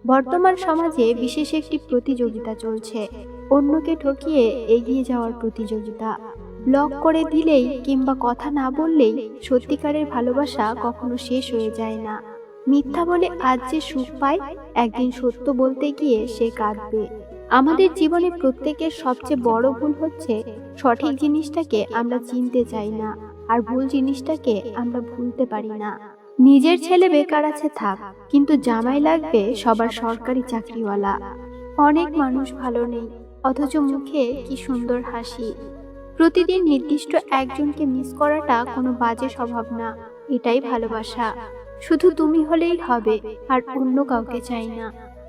বর্তমান সমাজে বিশেষ একটি প্রতিযোগিতা চলছে, অন্যকে ঠকিয়ে এগিয়ে যাওয়ার প্রতিযোগিতা। ব্লক করে দিলেই কিংবা কথা না বললেই সত্যিকারের ভালোবাসা কখনো শেষ হয়ে যায় না। মিথ্যা বলে আজ যে সুখ পায়, একদিন সত্য বলতে গিয়ে সে কাঁদবে। আমাদের জীবনে প্রত্যেকের সবচেয়ে বড় ভুল হচ্ছে সঠিক জিনিসটাকে আমরা চিনতে চাই না, আর ভুল জিনিসটাকে আমরা ভুলতে পারি না। নিজের ছেলে বেকার আছে থাক, কিন্তু জামাই লাগবে সবার সরকারি চাকরিওয়ালা। অনেক মানুষ ভালো নেই, অথচ মুখে কি সুন্দর হাসি। প্রতিদিন নির্দিষ্ট একজনকে মিস করাটা কোনো বাজে স্বভাব না, এটাই ভালোবাসা। শুধু তুমি হলেই হবে, আর অন্য কাউকে চাই না।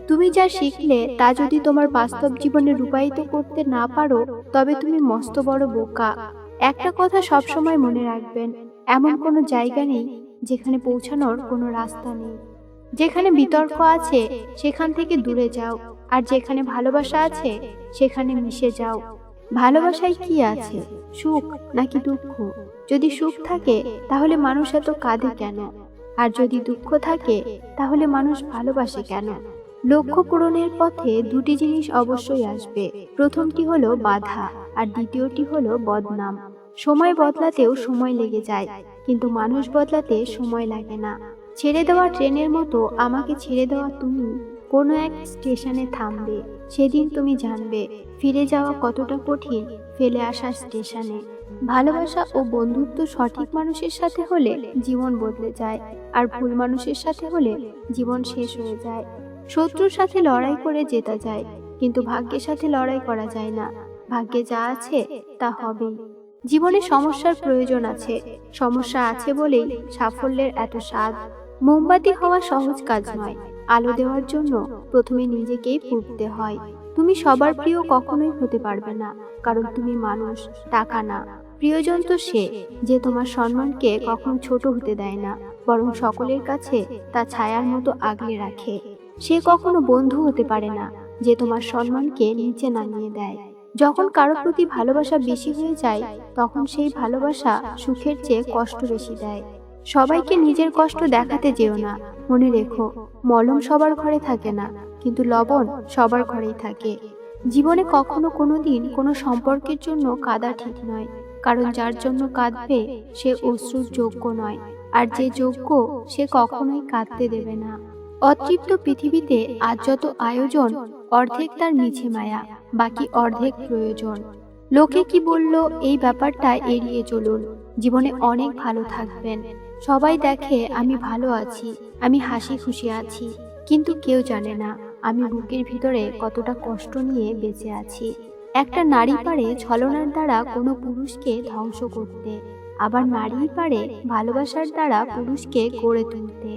তুমি যা শিখলে তা যদি তোমার বাস্তব জীবনে রূপায়িত করতে না পারো, তবে তুমি মস্ত বড় বোকা। একটা কথা সবসময় মনে রাখবেন, এমন কোনো জায়গা নেই যেখানে পৌঁছানোর কোনো রাস্তা নেই। যেখানে বিতর্ক আছে সেখান থেকে দূরে যাও, আর যেখানে ভালোবাসা আছে সেখানে মিশে যাও। ভালোবাসায় কি আছে, সুখ নাকি দুঃখ? যদি সুখ থাকে তাহলে মানুষ এত কাঁদে কেন? আর যদি দুঃখ থাকে তাহলে মানুষ ভালোবাসে কেন? লক্ষ্য পূরণের পথে দুটি জিনিস অবশ্যই আসবে। প্রথমটি হলো বাধা, আর দ্বিতীয়টি হলো বদনাম। সময় বদলাতেও সময় লেগে যায়, কিন্তু মানুষ বদলাতে সময় লাগে না। ছেড়ে দেওয়া ট্রেনের মতো আমাকে ছেড়ে দেওয়া তুমি কোনো এক স্টেশনে থামবে। সেদিন তুমি জানবে ফিরে যাওয়া কতটা কঠিন ফেলে আসা স্টেশনে। ভালোবাসা ও বন্ধুত্ব সঠিক মানুষের সাথে হলে জীবন বদলে যায়, আর ভুল মানুষের সাথে হলে জীবন শেষ হয়ে যায়। শত্রুর সাথে লড়াই করে জেতা যায়, কিন্তু ভাগ্যের সাথে লড়াই করা যায় না। ভাগ্যে যা আছে তা হবেই। জীবনে সমস্যার প্রয়োজন আছে, সমস্যা আছে বলেই সাফল্যের এত স্বাদ। মোমবাতি হওয়া সহজ কাজ নয়, আলো দেওয়ার জন্য প্রথমে নিজেকেই পুড়তে হয়। তুমি সবার প্রিয় কখনোই হতে পারবে না, কারণ তুমি মানুষ, টাকা না। প্রিয়জন তো সে যে তোমার সম্মানকে কখনো ছোট হতে দেয় না, বরং সকলের কাছে তা ছায়ার মতো আগলে রাখে। সে কখনো বন্ধু হতে পারে না যে তোমার সম্মানকে নিচে নামিয়ে দেয়। যখন কারো প্রতি ভালোবাসা বেশি হয়ে যায়, তখন সেই ভালোবাসা সুখের চেয়ে কষ্ট বেশি দেয়। সবাইকে নিজের কষ্ট দেখাতে যেও না। মনে রেখো, মলম সবার ঘরে থাকে না, কিন্তু লবণ সবার ঘরেই থাকে। জীবনে কখনো কোনোদিন কোনো সম্পর্কের জন্য কাঁদা ঠিক নয়, কারণ যার জন্য কাঁদবে সে অশ্রুর যোগ্য নয়, আর যে যোগ্য সে কখনোই কাঁদতে দেবে না। অতৃপ্ত পৃথিবীতে আজ যত আয়োজন, অর্ধেক তার মিছে মায়া, বাকি অর্ধেক প্রয়োজন। লোকে কি বলল এই ব্যাপারটা এড়িয়ে চলুন। জীবনে অনেক ভালো থাকবেন। সবাই দেখে আমি ভালো আছি, আমি হাসি খুশি আছি, কিন্তু কেউ জানে না আমি বুকের ভিতরে কতটা কষ্ট নিয়ে বেঁচে আছি। একটা নারী পারে ছলনার দ্বারা কোনো পুরুষকে ধ্বংস করতে, আবার নারীই পারে ভালোবাসার দ্বারা পুরুষকে গড়ে তুলতে।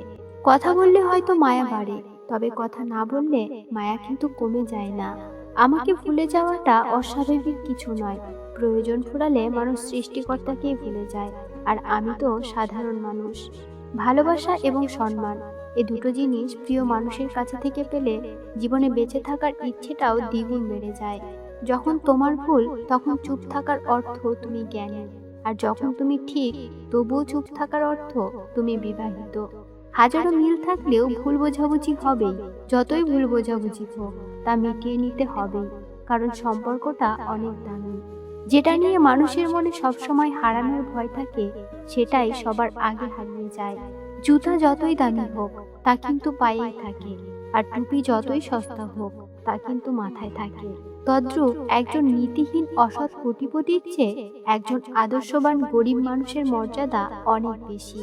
কথা বললে হয়তো মায়া বাড়ে, তবে কথা না বললে মায়া কিন্তু কমে যায় না। আমাকে ভুলে যাওয়াটা অস্বাভাবিক কিছু নয়। প্রয়োজন ফুরালে মানুষ সৃষ্টিকর্তাকেই ভুলে যায়, আর আমি তো সাধারণ মানুষ। ভালোবাসা এবং সম্মান, এ দুটো জিনিস প্রিয় মানুষের কাছে থেকে পেলে জীবনে বেঁচে থাকার ইচ্ছেটাও দ্বিগুণ বেড়ে যায়। যখন তোমার ভুল, তখন চুপ থাকার অর্থ তুমি জ্ঞানী, আর যখন তুমি ঠিক তবুও চুপ থাকার অর্থ তুমি বিবাহিত। হাজারো মিল থাকলেও ভুল বোঝাবুঝি হবেই। যতই ভুল বোঝাবুঝি হোক, তা মিটিয়ে নিতে হবেই, কারণ সম্পর্কটা অনেক দামি। যেটা নিয়ে মানুষের মনে সবসময় হারানোর ভয় থাকে, সেটাই সবার আগে হারিয়ে যায়। জুতা যতই দামি হোক, তা কিন্তু পায়েই থাকে, আর টুপি যতই সস্তা হোক, তা কিন্তু মাথায় থাকে। তদ্রূপ একজন নীতিহীন অসৎ কোটিপতির চেয়ে একজন আদর্শবান গরিব মানুষের মর্যাদা অনেক বেশি।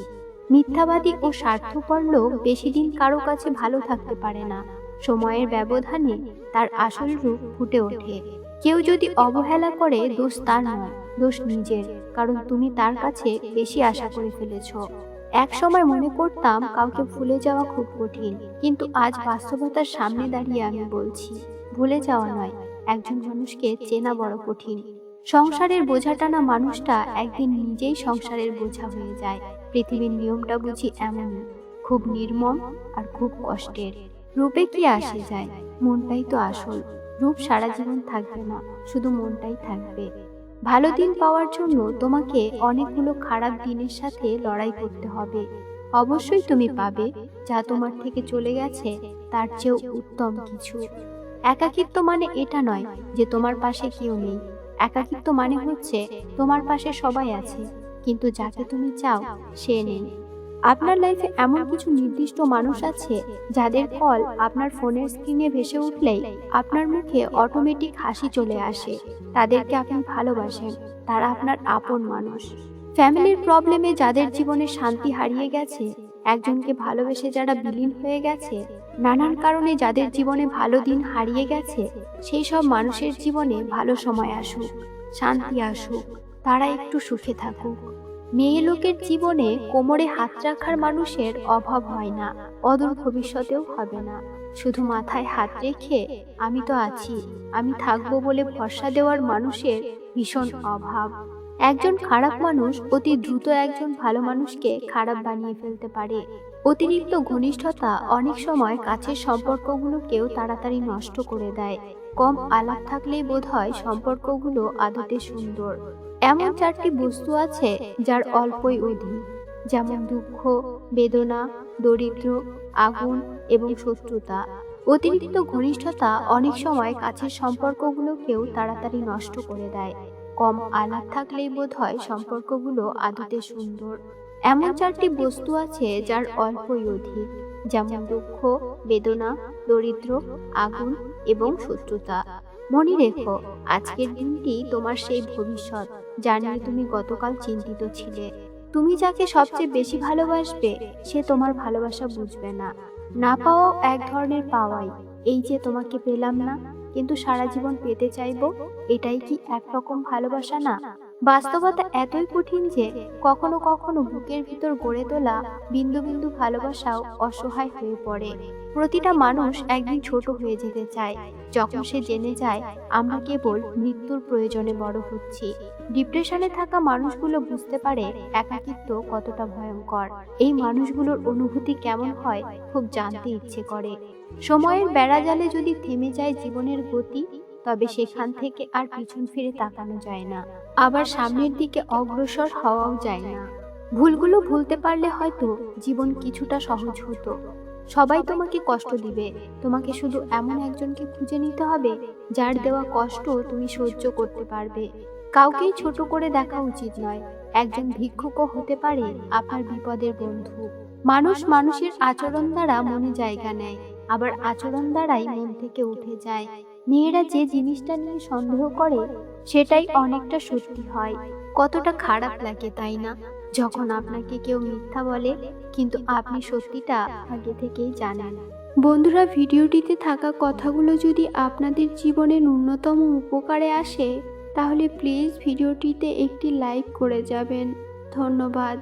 মিথ্যাবাদী ও স্বার্থপর লোক বেশি দিন কারো কাছে ভালো থাকতে পারে না। সময়ের ব্যবধানে তার আসল রূপ ফুটে ওঠে। কেউ যদি অবহেলা করে, দোষ তার নয়, দোষ নিজের, কারণ তুমি তার কাছে বেশি আশা করে ফেলেছ। এক সময় মনে করতাম কাউকে ভুলে যাওয়া খুব কঠিন, কিন্তু আজ বাস্তবতার সামনে দাঁড়িয়ে আমি বলছি, ভুলে যাওয়া নয়, একজন মানুষকে চেনা বড় কঠিন। সংসারের বোঝা টানা মানুষটা একদিন নিজেই সংসারের বোঝা হয়ে যায়। পৃথিবীর নিয়মটা বুঝি এমনই, খুব নির্মম আর খুব কষ্টের। রূপে কি আসে যায়, মনটাই তো আসল। রূপ সারা জীবন থাকবে না, শুধু মনটাই থাকবে। ভালো দিন পাওয়ার জন্য তোমাকে অনেকগুলো খারাপ দিনের সাথে লড়াই করতে হবে। অবশ্যই তুমি পাবে যা তোমার থেকে চলে গেছে তার চেয়েও উত্তম কিছু। একাকিত্ব মানে এটা নয় যে তোমার পাশে কেউ নেই। একাকিত্ব মানে হচ্ছে তোমার পাশে সবাই আছে, কিন্তু যাকে তুমি চাও সে নেই। আপনার লাইফে এমন কিছু নির্দিষ্ট মানুষ আছে যাদের কল আপনার ফোনের স্ক্রিনে ভেসে উঠলেই আপনার মুখে অটোমেটিক হাসি চলে আসে। তাদেরকে আপনি ভালোবাসেন, তারা আপনার আপন মানুষ। ফ্যামিলির প্রবলেমে যাদের জীবনে শান্তি হারিয়ে গেছে, একজনকে ভালোবেসে যারা বিলীন হয়ে গেছে, নানান কারণে যাদের জীবনে ভালো দিন হারিয়ে গেছে, সেই সব মানুষের জীবনে ভালো সময় আসুক, শান্তি আসুক, তারা একটু সুখে থাকুক। মেয়ে লোকের জীবনে কোমরে হাত রাখার মানুষের অভাব হয় না, অদূর ভবিষ্যতেও হবে না। শুধু মাথায় হাত রেখে আমি তো আছি, আমি থাকবো বলে ভরসা দেওয়ার মানুষের ভীষণ অভাব। একজন খারাপ মানুষ অতি দ্রুত একজন ভালো মানুষকে খারাপ বানিয়ে ফেলতে পারে। অতিরিক্ত ঘনিষ্ঠতা অনেক সময় কাছের সম্পর্কগুলোকেও তাড়াতাড়ি নষ্ট করে দেয়। কম আলাপ থাকলেই বোধহয় সম্পর্কগুলো আদতে সুন্দর। এমন 4টি বস্তু আছে যার অল্পই অধিক, যেমন দুঃখ, বেদনা, দরিদ্র, আগুন এবং শত্রুতা। অতিরিক্ত ঘনিষ্ঠতা অনেক সময় কাছের সম্পর্কগুলোকেও তাড়াতাড়ি নষ্ট করে দেয়। কম আলাপ থাকলেই বোধহয় সম্পর্কগুলো আদতে সুন্দর। এমন 4টি বস্তু আছে যার অল্পই অধিক, যেমন দুঃখ, বেদনা, দরিদ্র, আগুন এবং শত্রুতা। মনে রেখো, আজকের দিনটি তোমার সেই ভবিষ্যৎ যা নিয়ে তুমি গতকাল চিন্তিত ছিলে। তুমি যাকে সবচেয়ে বেশি ভালোবাসবে সে তোমার ভালোবাসা বুঝবে না। না পাওয়াও এক ধরনের পাওয়াই। এই যে তোমাকে পেলাম না, কিন্তু সারা জীবন পেতে চাইবো, এটাই কি একরকম ভালোবাসা না? বাস্তবতা এতই কঠিন যে কখনো কখনো বুকের ভিতর গড়ে তোলা বিন্দু বিন্দু ভালোবাসাও অসহায় হয়ে পড়ে। প্রতিটা মানুষ একদিন ছোট হয়ে যেতে চায় যখন সে জেনে যায় আমরা কেবল মৃত্যুর প্রয়োজনে বড় হচ্ছি। ডিপ্রেশনে থাকা মানুষগুলো বুঝতে পারে একাকিত্ব কতটা ভয়ঙ্কর। এই মানুষগুলোর অনুভূতি কেমন হয় খুব জানতে ইচ্ছে করে। সময়ের বেড়াজালে যদি থেমে যায় জীবনের গতি, তবে সেখান থেকে আর পিছন ফিরে তাকানো যায় না, আবার সামনের দিকে অগ্রসর হওয়াও যায় না। ভুলগুলো ভুলতে পারলে হয়তো জীবন কিছুটা সহজ হতো। সবাই তোমাকে কষ্ট দিবে, তোমাকে শুধু এমন একজনকে খুঁজে নিতে হবে যার দেওয়া কষ্ট তুমি সহ্য করতে পারবে। কাউকেই ছোট করে দেখা উচিত নয়। একজন ভিক্ষুকও হতে পারে আপনার বিপদের বন্ধু। মানুষ মানুষের আচরণ দ্বারা মনে জায়গা নেয়, আবার আচরণ দ্বারাই মন থেকে উঠে যায়। মেয়েরা যে জিনিসটা নিয়ে সন্দেহ করে সেটাই অনেকটা সত্যি হয়। কতটা খারাপ লাগে তাই না, যখন আপনাকে কেউ মিথ্যা বলে কিন্তু আপনি সত্যিটা আগে থেকেই জানেন। বন্ধুরা, ভিডিওটিতে থাকা কথাগুলো যদি আপনাদের জীবনে ন্যূনতম উপকারে আসে তাহলে প্লিজ ভিডিওটিতে একটি লাইক করে যাবেন। ধন্যবাদ।